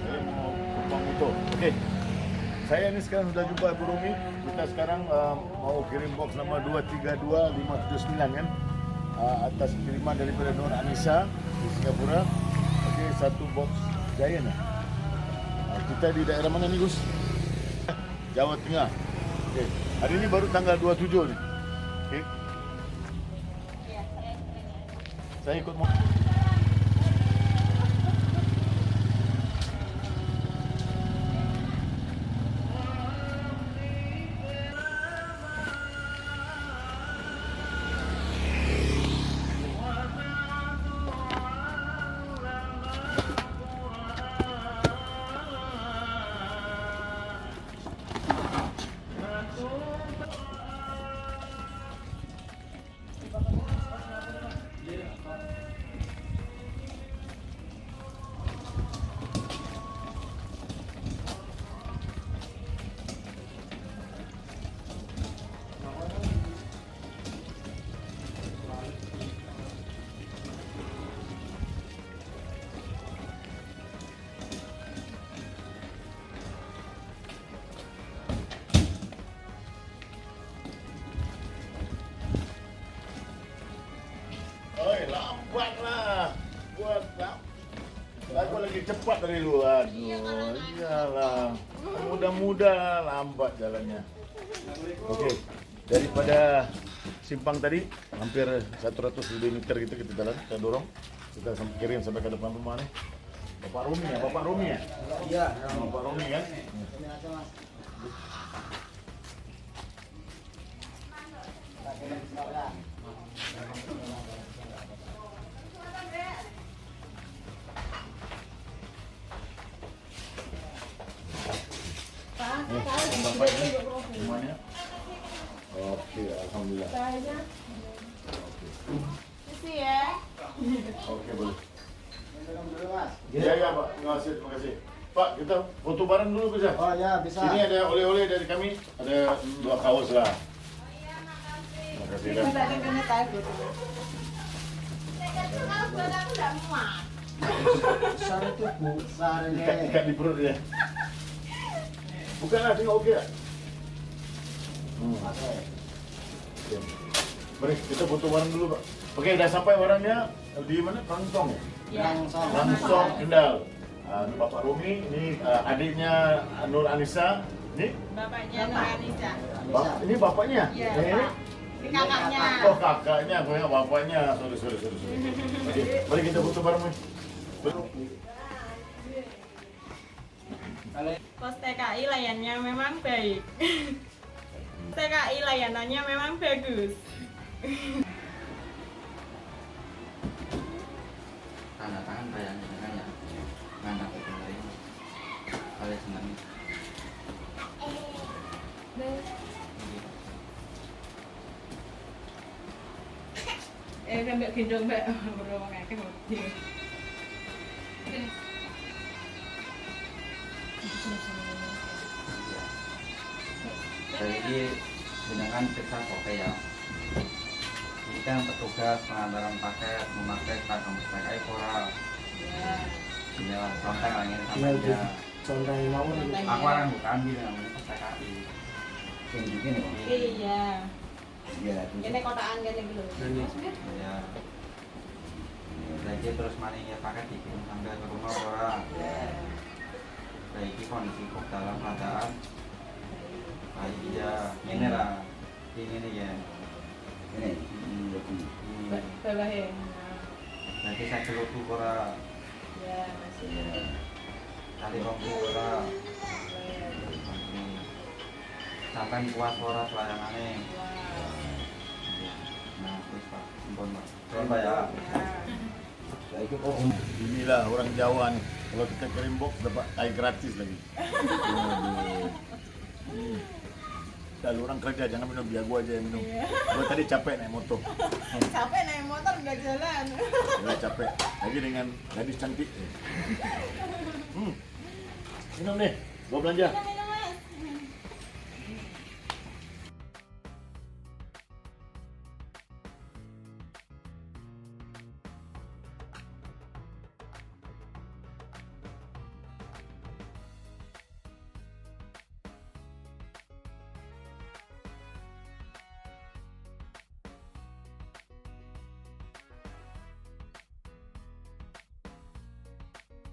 Saya mau tumpang motor. Okey. Saya ni sekarang sudah jumpa Ibu Rumi. Kita sekarang mau kirim box nama 232579 kan. Atas kiriman daripada Nur Anissa di Singapura. Okey, satu box Giant. Kita di daerah mana ni, Gus? Jawa Tengah. Okey. Hari ini baru tanggal 27 ni. Okey. Saya ikut mau. Lambatlah. Buat aku lagi cepat dari lu. Aduh, iyalah. Mudah-mudah lambat jalannya. Okey. Daripada simpang tadi hampir 100 lebih meter gitu kita jalan, kita dorong. Kita kirim sampai ke depan rumah nih. Bapak Rumi ya, Bapak Rumi ya? Iya, Bapak Rumi kan? Bapak ini semuanya. Oke, alhamdulillah. Kasih ya. Oke, boleh. Ya, Pak. Terima kasih. Pak, kita foto bareng dulu bisa? Oh ya, bisa. Ini ada oleh-oleh dari kami. Ada 2 kaos lah. Terima kasih. Minta kena tahu tuh. Saya buat aku enggak muat. Besar itu Bu, besar ini. Ikat di perut ya. Bukanlah, tengok okey tak? Oke. Mari kita foto bareng dulu, Pak. Okey, dah sampai barangnya di mana? Langsong. Ya. Langsong Kendal. Bapak Rumi, ini adiknya Nur Anissa. Ini Bapaknya Nur Anissa. ini bapaknya. Iya, Ini Pak. Ini kakaknya. oh kakaknya, aku ingat bapaknya. Sorry. Okey, mari kita foto bareng. Pos TKI layannya memang baik. TKI layanannya memang bagus. Tanda tangan bayangnya kan ya ngandang itu dari kalian senang Sampai gendong mbak beruang akeh mobil. jadi dengan periksa kopi ya ini kan petugas pengantaran paket memakai tanggung TKI Koral ya kontak lagi sama dia Contoh mau aku orang bukan ambil namanya pas TKI yang begini kok Iya. iya Ini kotaan gini dulu. ya lagi terus maninya paket dikirim sampai ke rumah orang lagi kondisi kok dalam keadaan iya ini lah ini nih ya ini Bawah ya. nanti saya celutu kora Ya, masih. kali rompi kora sampai puas kora pelayanannya nah wis Pak ampun Pak coba ya Inilah orang Jawa nih. Kalau kita kirim box dapat air gratis lagi. Kalau orang kerja jangan minum biar gua aja yang minum. Gua tadi capek naik motor. Capek naik motor nggak jalan. Gua capek. Lagi dengan gadis cantik. Minum deh. Gua belanja.